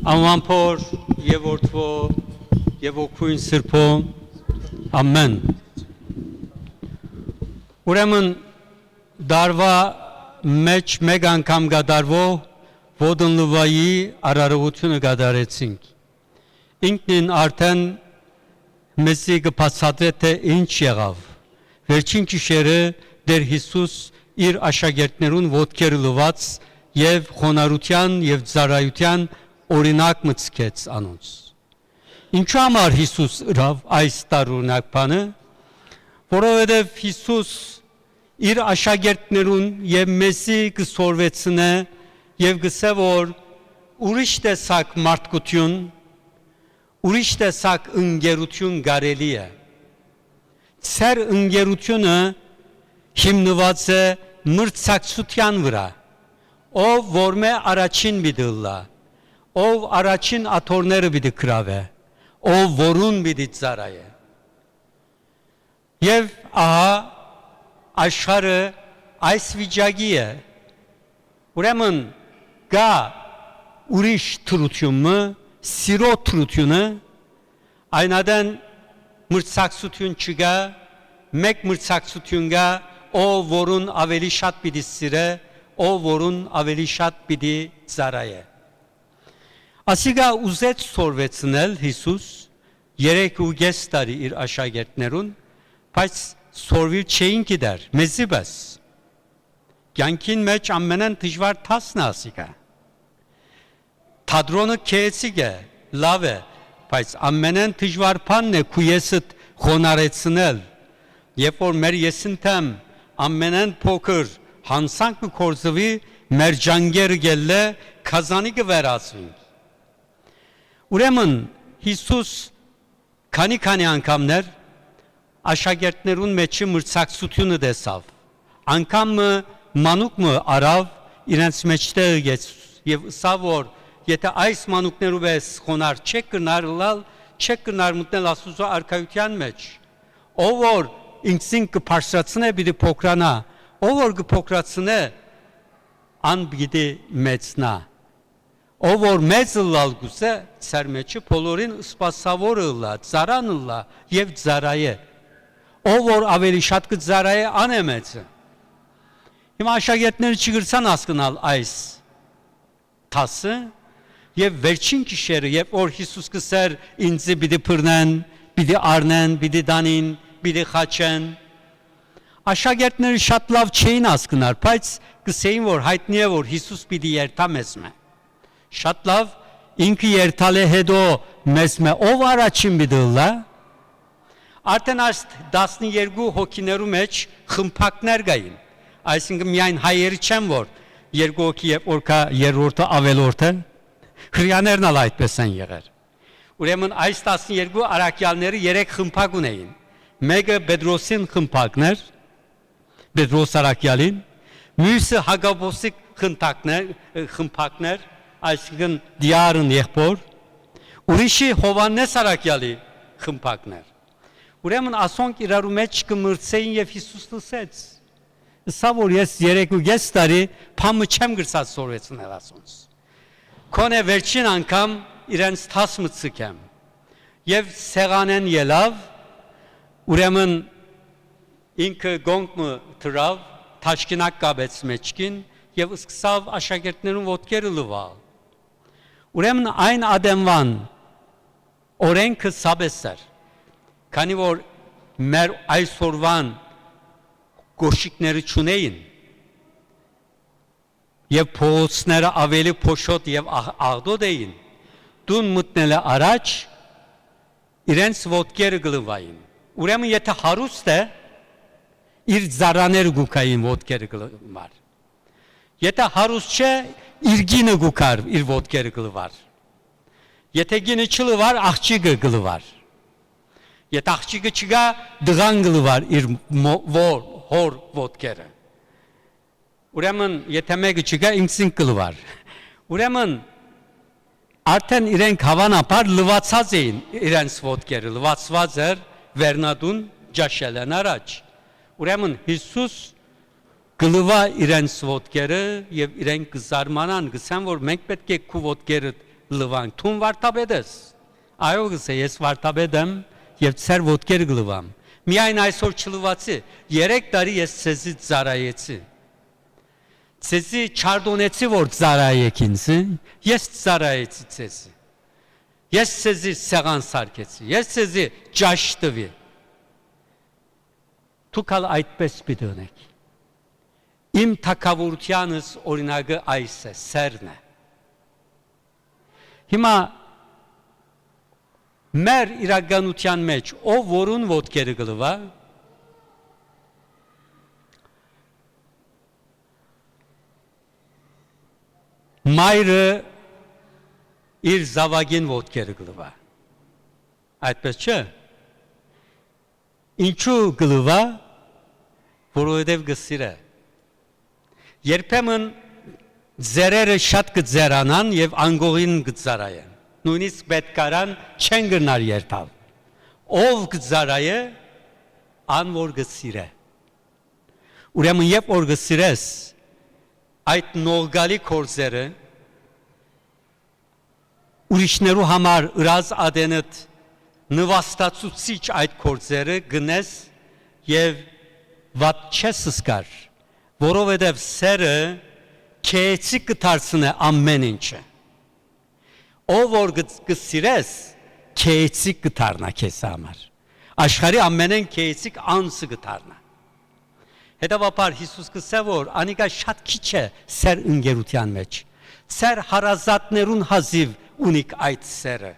Անվանփոր եւ որդվո եւ օգուին սրբո ամեն Ուրեմն դարվա մեջ մեկ անգամ գդարվող որդն լվայի արարողությունը գդարեցինք ինքնին արդեն մեզի կբացատրե թե ինչ եղավ վերջին գիշերը Տեր Հիսուս իր աշակերտներուն ոտքերը լված եւ խոնարհության եւ ծառայության օրինակ մտցկեց անոնց Ինչու համար Հիսուս ըրավ այս տարօրինակ բանը որովհետեւ Հիսուս իր աշակերտներուն եւ մեզի կսորվեցնե եւ գսե որ ուրիշ տեսակ մարդկություն ուրիշ տեսակ ընկերություն կարելի է Սեր ընկերությունը հիմնված է մրցակցության վրա ով որմե առաջին բիդլա ով առաջին աթորները բիդի կրավե ով որուն բիդի ծառայե եւ ահա աշխարհը այս վիճակի է ուրեմն գա ուրիշ թրությունը սիրո թրությունը այնադեն մրցակցություն չկա մեկ մրցակցություն կա ով որուն ավելի շատ պիտի սիրե ով որուն ավելի շատ պիտի ծառայե ասիգա ուզեց սորվեցնել Հիսուս 3.5 տարի իր աշակերտներուն բայց սորվիր չէին գիտեր մեզի բաս կյանքին մեջ ամենեն դժվար տասն ասիգա թադրոնը քեեցիկ է լավ է բայց ամենեն դժվար բանն է քույեսդ խոնարեցնել երբ որ մեր եսինթեմ ամենեն փոքր հանսանք կորզվի մեր ջանգերը գելլե քազանի կվերածվի ուրեմն Հիսուս քանի անգամներ աշակերտներուն մեջի մրցակցությունը տեսավ անգամ մանուկը արավ իրենց մեջտեղ գեց եւ սա որ եթե այս մանուկներով ես խոնար չեք կնարլալ չեք կնար մտնել Աստծո արքայության մեջ ով որ ինքսին կփարշացնե բիդի փոքրանա ով որ կփոքրացնե ան բիդի մեծնա ով որ մեծ լալ գուսե ծեր մեջը բոլորին սպասավորը լա ծարանը լա եւ ծարայե ով որ ավելի շատ կծարայե ան է մեծը հիմա աշակերտները չգրցան հասկանալ այս տասը եւ վերջին գիշերը երբ որ Հիսուս կսեր ինձ բիդի բռնեն բիդի առնեն բիդի դանին բիդի խաչեն աշակերտները շատ լավ չէին հասկնար բայց կսեին որ հայտնի է որ Հիսուս պիտի երթա մեզ մե շատ լավ ինքը երթալ է հետո մեզ մե ով առաջին պիտի լա արդեն այս 12 հոգիներու մեջ խմբակներ կային այսինքն միայն հայերը չեն որ երկու հոգի երբ որ կա երրորդը ավելորդը հրյաներն ալ այդպես են եղել ուրեմն այս 12 արաքյալները 3 խմբակ ունեին մեկը Պետրոսին խմբակներ Պետրոս արաքյալին մյուսը Հակոբոսի խմբակներ այսինքն դիարն եղբոր ուրիշը Հովանես արաքյալի խմբակներ ուրեմն ասոնք իրարու մեջ կմրցեին եւ Հիսուս լսեց սա որ ես 3.5 տարի փամը չեմ գրծած սորվեցնել ասոնց Քոնե վերջին անգամ իրենց տասը ցկեմ եւ սեղանեն ելավ ուրեմն ինքը գոնգը դրավ թաշկինակ կաբեց մեջքին եւ սկսավ աշակերտներուն ոտքերը լվալ ուրեմն այն ադեմվան օրենքը սաբեսեր քանի որ մեր այսօրվան գոշիկները չունեին եւ փոսները ավելի փոշոտ եւ աղդոտ էին դուն մտնելը առաջ իրենց ոտքերը գլվային ուրեմն եթե հարուստ է իր ծառաները գուկային ոտքերը գլվար եթե հարուստ չէ իր գինը գուկար իր ոտքերը գլվար եթե գինը չլվար աղջիկը գլվար եթե աղջիկը չգա դղան գլվար իր հոր ոտքերը Ուրեմն եթե մեկը չգա ինքսին կլվար ուրեմն արդեն իրենք հավանաբար լվացած էին իրենց ոտքերը լվացված էր վերնադուն ջաշելեն առաջ ուրեմն Հիսուս գլվա իրենց ոտքերը եւ իրենք կզարմանան գսան որ մենք պետք է քու ոտքերը լվանք, թուն վարտաբեդես, այո գսե, ես վարտաբեդ եմ և ծեր ոտքեր գլվամ, միայն այսօր չլվացի, 3 տարի ես ծեզի ծարայեցի, ծեզի չարդոնեցի, որ ծարայեք ինձ, ես ծարայեցի ծեզի, ես ծեզի սեղան սարկեցի, ես ծեզի ճաշ տվի, դուք ալ այդպես պիտի ունեք, իմ թագավորությանս օրինակը այս է, սերն է, հիմա մեր իրականության մեջ ով որուն ոտքերը գլվա մայրը իր զավակին ոտքերը գլվա այդպես չէ ինչու գլվա որովհետև գսիրե երբեմն ձերերը շատ կձերանան և անգողին կձարայեն, նույնիսկ պետքարան չեն գնար երթալ, ով կձարայե, ան որ գսիրե, ուրեմն երբ որ գսիրես, այդ նողգալի կորձերը, ուրիշներու համար ըրած ադենըտ նվաստացուցիչ այդ կորձերը գնես և վատ չես սկար, որովհետև սերը քեեցիկ կդարձնե ամեն ինչը, ով որ կսիրես, քեեցիկ կդառնա քեզ համար, աշխարհի ամենեն քեեցիկ անձը կդառնա, հետևաբար Հիսուս կսե որ անիկա շատ քիչ է սեր ընկերության մեջ, սեր հարազատներուն հազիվ ունիք այդ սերը,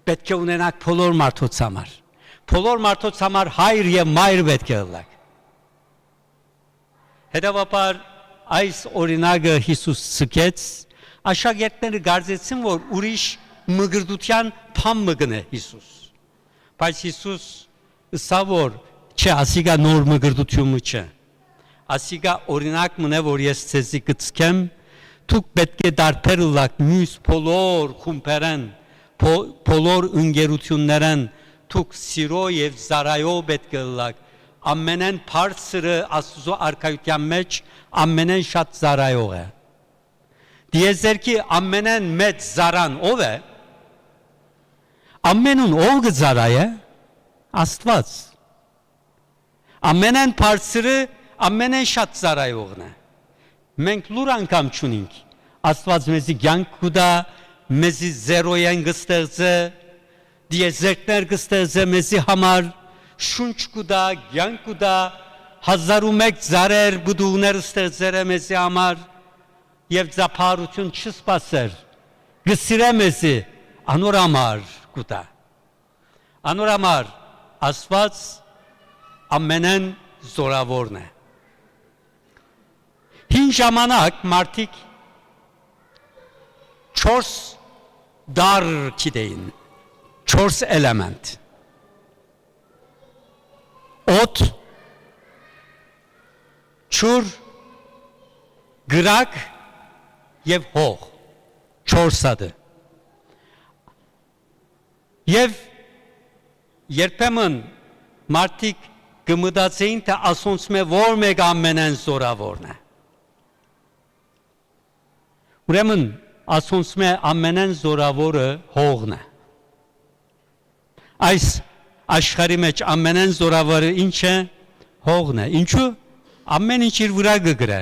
պետք է ունենաք բոլոր մարդոց համար հայր և մայր պետք է ըլլակ, հետևաբար այս օրինակը Հիսուս ցկեց, աշակերտները կարծեցին, որ ուրիշ մգրդության փամ մգնե Հիսուս, բայց Հիսուս ըսա որ չէ, ասիկա նոր մգրդությունը չէ, ասիկա օրինակ մնե, որ ես ցեզի կցկեմ, դուք պետք է դարբեր ըլլաք մյուս բոլոր խումբերեն, բոլոր ընկերություններեն, դուք սիրո և զարայով պետք է ըլլաք, ամենեն բարձրը Աստծո արքայության մեջ ամենեն շատ զարայող է։ Դիեզերքի ամենեն մեծ զարան ով է։ Ամենուն ով կզարայե։ Աստված։ Ամենեն բարձրը ամենեն շատ զարայողն է։ Մենք լուր անգամ չունենք։ Աստված մեզի կյանք կուտա, մեզի զերոյեն կստեղծե, դիեզերքներ կստեղծե մեզի համար, շունչ կուտա, կյանք կուտա, 1001 զարեր բդուղներ ստեղծեր է մեզի համար և ձապահարություն չսպասեր, գսիրե մեզի, անոր համար կուտա։ Անոր համար Աստված ամենեն զորավորն է։ Հին ժամանակ մարդիկ 4 դար գիտեին, 4 էլեմենտ։ Օդ, ջուր, գրակ և հող, 4 հատը։ Եվ երբեմն մարդիկ կմտածեին, թե ասոնցմե որ մեկ ամենեն զորավորն է։ Ուրեմն ասոնցմե ամենեն զորավորը հողն է։ Այս աշխարհի մեջ ամենեն զորավորը ինչ է, հողն է, ինչու, ամեն ինչ իր վրա կգրե,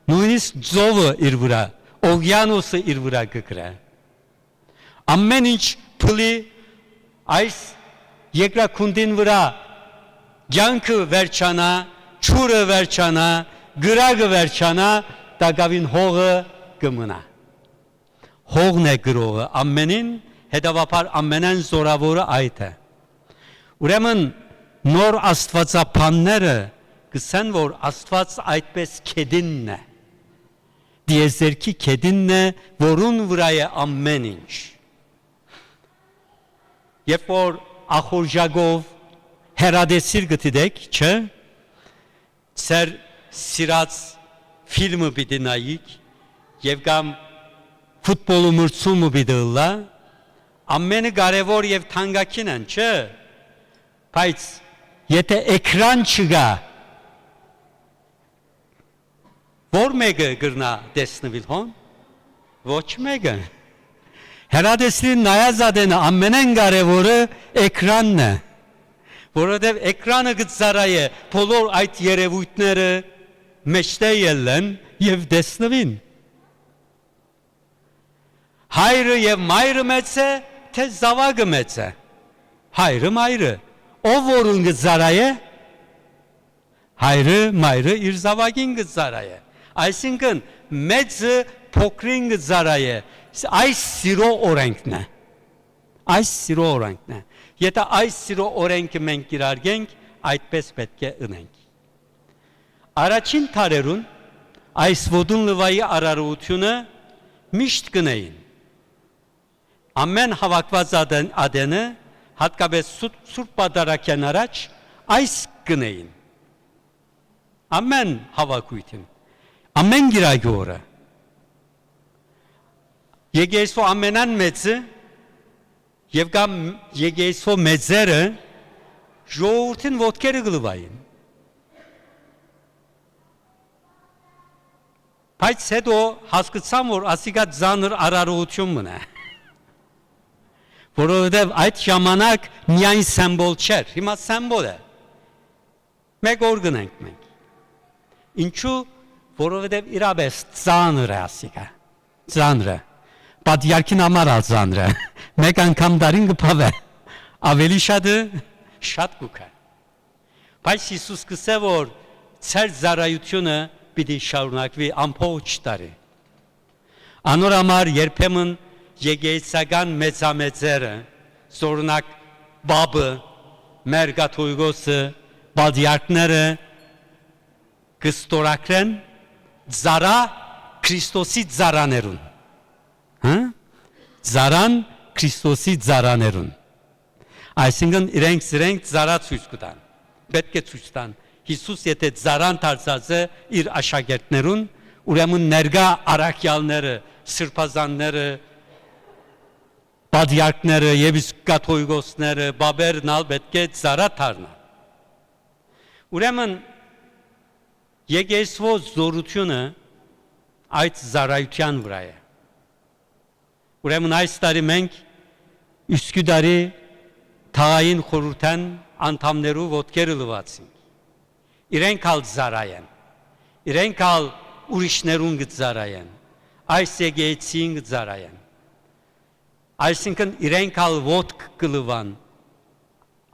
նույնիսկ ձովը իր վրա, օվյանոսը իր վրա կգրե, ամեն ինչ փլի այս երկրաքունդին վրա, կյանքը վերջանա, ջուրը վերջանա, գրակը վերջանա, տակավին հողը կմնա, հողն է գրողը ամենին, հետևաբար ամենեն զորավորը այդ է։ Ուրեմն նոր աստվածապանները կսեն, որ Աստված այդպես քեդինն է, դիեզերքի քեդինն է, որուն վրա է ամեն ինչ։ Երբ որ ախորժակով հեռադեսիր գտիդեք, չէ, ծեր սիրած ֆիլմը պիտի նայիք, և կամ ֆուտբոլը մրցումը պիտի ըլլա, ամենը կարևոր և թանկագին են, չէ, բայց եթե էկրան չկա, որ մեկը գրնա տեսնվիլ հոն, ոչ մեկը, Հերադեսին նայազադենը ամենեն կարևորը էկրանն է, որովհետև էկրանը գծարայե բոլոր այդ երևույթները մեջտե ելեն եւ դեսնվին։ Հայրը եւ մայրը մեծ է, թե զավակը մեծ է։ Հայրը մայրը, ով որուն գծարայե, հայրը մայրը իր զավակին գծարայե։ Այսինքն մեծը փոքրին գծարայե։ Այս սիրո օրենքն է։ Այս սիրո օրենքն է։ Եթե այս սիրո օրենքը մենք կիրարգենք, այդպես պետք է ընենք։ Առաջին թարերուն այս ոտուն լվայի արարողությունը միշտ կնեին։ Ամեն հավաքված ադենը, հատկապես Սուրբ Պատարագյան առաջ, այս կնեին։ Ամեն հավաքույթին, ամեն գիրագի օրը։ Եկեղեցու ամենան մեծը եւ կամ եկեղեցու մեծերը ժողովրդին ոտքերը գլվային։ Բայց հետո հասկացամ, որ ասիկա ծանր արարողություն մնա։ Որովհետև այդ ժամանակ միայն սիմվոլ չէր, հիմա սիմվոլ է։ Մեկ օր գնենք մենք։ Ինչու, որովհետև իրապես ծանր է ասիկա, ծանր է։ Պատյարքին համար ծանր է, մեկ անգամ դարին կփավե, ավելի շատ կուքա։ Բայց Հիսուս կսե, որ ծեր զարայությունը պիտի շարունակվի ամբողջ տարի։ Անոր համար երբեմն եկեղեցական մեծամեծերը, զորնակ բաբը, մեր կաթողիկոսը, պատյարքները կստորակրեն ծառա Քրիստոսի ծառաներուն։ Ծառան Քրիստոսի ծառաներուն։ Այսինքն իրենք ծառա ցույց կտան։ Պետք է ցույց տան։ Հիսուս եթե ծառան դարձած է իր աշակերտներուն, ուրեմն ներկա առաքյալները, սրբազանները, պատյարքները եւ կաթողիկոսները, բաբերն ալ պետք է ծառա դառնան։ Ուրեմն եկեղեցու զորությունը այդ ծառայության վրա է։ Ուրեմն այս տարի մենք Üsküdarի թաղային խորհրդան անդամներու ոտքերը լվացինք։ Իրենք ալ ծառայեն, իրենք ալ ուրիշներուն կծառայեն, այս եկեղեցին կծառայեն։ Այսինքն իրենք ալ ոտք կլվան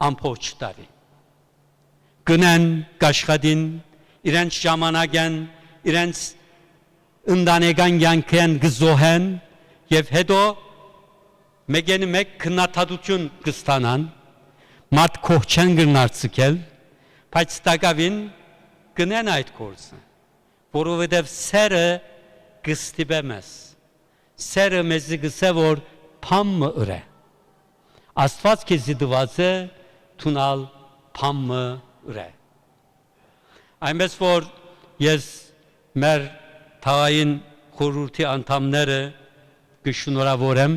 ամբողջ տարի։ Գնան կաշխատին, իրենց ժամանակեն, իրենց ընտանեկան կյանքեն կզոհեն եւ հետո մեկեն մեկ քննադատություն կստանան, մարդ կողչեն գնարցկել, բայց տակավին գնեն այդ գործը, որովհետև սերը կստիպե մեզ, սերը մեզի գսե, որ փամը ըրե, Աստված քեզի դված է թունալ փամը ըրե։ Այնպես որ ես մեր թաղային խորհրդի անդամները կշնորհավորեմ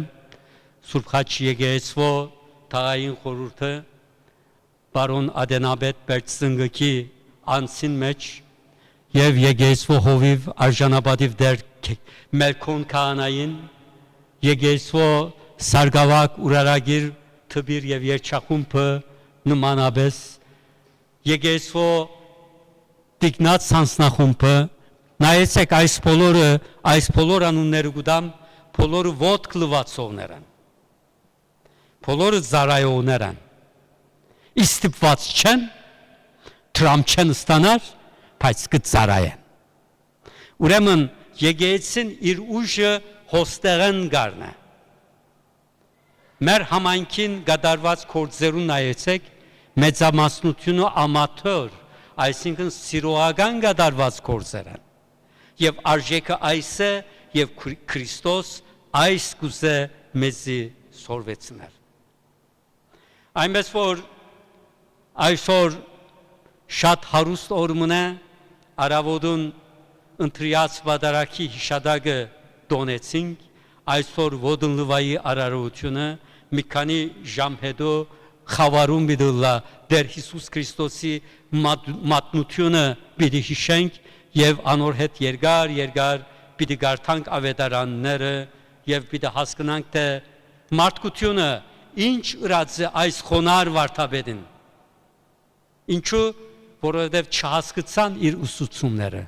Սուրբ Խաչ եկեղեցու թաղային խորհուրդը Պարոն Ադենաբեդ Բերձնգքի անցին մեջ եւ եկեղեցու հովիվ արժանապատիվ դեր Մելքոն քահանային եկեղեցու սարգավակ ուրարագիր թբիր եւ երջախումբը նմանապես եկեղեցու տիկնած հանձնախումբը նայեցեք այս բոլոր անունները գուտամ բոլորը ոտք լվացողներ են բոլորը ծառայողներ են իստիպված չեն տրամ չեն ստանալ բայց կծառայեն ուրեմն եկեղեցին իր ուժը հոստեղեն գարնա մեր համայնքին գդարված գործերուն նայեցեք մեծամասնությունը ամատոր այսինքն սիրողական գդարված գործեր են եւ արժեքը այս է եւ Քրիստոս այս կուզե մեզի սորվեցներ այնպես որ այսօր շատ հարուստ օր մնա արավոդուն ընտրյաց վադարակի հիշադակը դոնեցինք այսօր ոտն լվայի արարողությունը մի քանի ժամ հետո խավարում բիդլա դեր Հիսուս Քրիստոսի մատնությունը պիտի հիշենք եւ անոր հետ երկար պիտի գարտանք ավետարանները եւ պիտի հասկանանք թե մարդկությունը ինչ ըրած է այս խոնար վարդապետին։ Ինչու, որովհետև չհասկացան իր ուսուցումները։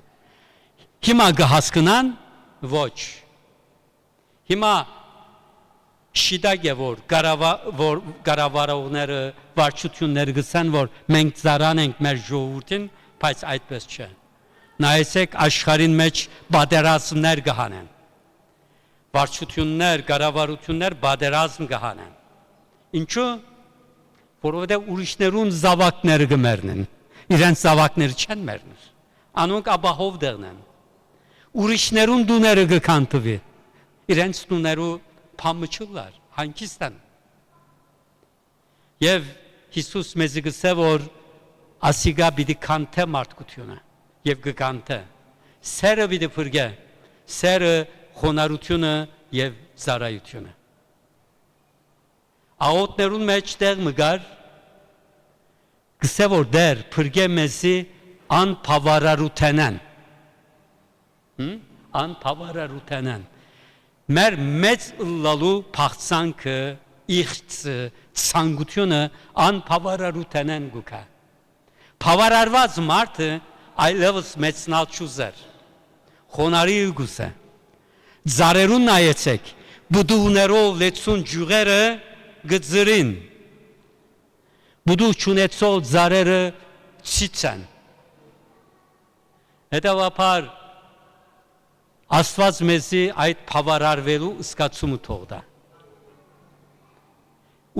Հիմա կհասկանան, ոչ։ Հիմա շիդակ է, որ կառավարողները, վարչությունները գսան, որ մենք ծառան ենք մեր ժողովրդին, բայց այդպես չէ։ Նայեցեք աշխարհին մեջ պատերազմներ կհանեն։ Վարչություններ, կառավարություններ պատերազմ կհանեն։ Ինչու՞, որովհետև ուրիշներուն զավակները կմեռնեն։ Իրենց զավակները չեն մեռնի։ Անոնք ապահով դեղնեն։ Ուրիշներուն դուները կքանթվի։ Իրենց դուներու փամչուլար, հանկիստան։ Եվ Հիսուս մեզ գսե, որ ասիգա պիտի կանթե մարդկությունը եւ կկանթե։ Սերը պիտի փրկե, սերը խոնարհությունը եւ ծառայությունը։ Աղոթներուն մեջ տեղ մգար գսե, որ դեր փրկե մեզի անփավարարութենան։ Անփավարարութենան։ Մեր մեծ լալու փախցանքը, իղծը, ցանկությունը անփավարարութենան գուկա։ Փավարարված մարդը այլևս մեծնալ չուզեր։ Խոնարհի գուսե։ Զարերուն նայեցեք, բուդուներով լեցուն ջուղերը գծրին։ Բուդու չունեցող զարերը ցիցան։ Հետևաբար Աստված մեզի այդ փավարարվելու սկացումը թողდა։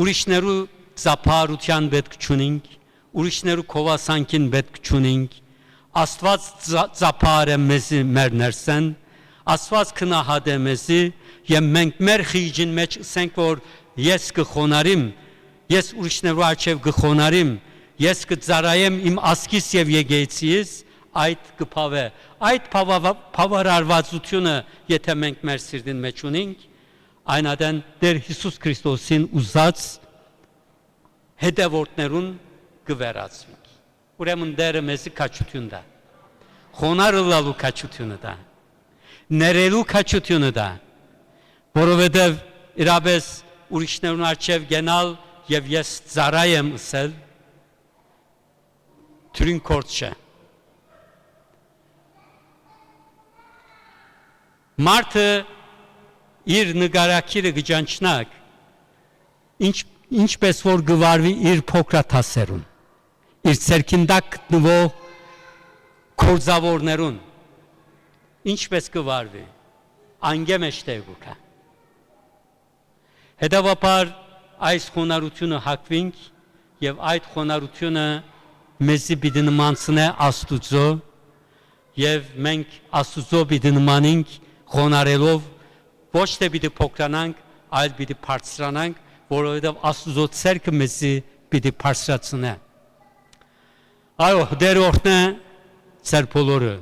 Ուրիշներու ծափարության պետք չունենք, ուրիշներու քովասանքին պետք չունենք։ Աստված ծափարը մեզի մեր ներսեն, Աստված քնահատե մեզի, եւ մենք մեր խիջին մեջ ասենք, որ ես կխոնարհիմ, ես ուրիշներու առջև կխոնարհիմ, ես կծառայեմ իմ ասկիս եւ եկեղեցիս, այդ կփավե, այդ փավարարվածությունը, եթե մենք մեր սիրտին մեջ ունենք, այնադեն Տեր Հիսուս Քրիստոսին ուզած հետևորդներուն կվերածվի։ Ուրեմն Տերը մեզի քաջություն տա, խոնարհ լալու քաջությունը տա, ներելու քաջությունը տա, որովհետև իրապես ուրիշներուն առջև գնալ եւ ես ծառայեմ ասել, թրին կորց չէ։ Մարդը իր նկարակիրը գճանչնակ, ինչպես որ գվարվի իր փոքրաթասերուն, իր ցերքինդակ գտնվող կորձավորներուն, ինչպես գվարվի, անգե մեջտեղ գուկա։ Հետևաբար այս խոնարհությունը հակվինք եւ այդ խոնարհությունը մեզի պիտի նմանցնե Աստուծո եւ մենք Աստուծո պիտի նմանենք խոնարհելով, ոչ թե պիտի փոքրանանք, այլ պիտի բարձրանանք, որովհետև Աստուծո ցերկը մեզի պիտի բարձրացնե։ Այո, դեր օրհնե ձեր բոլորը։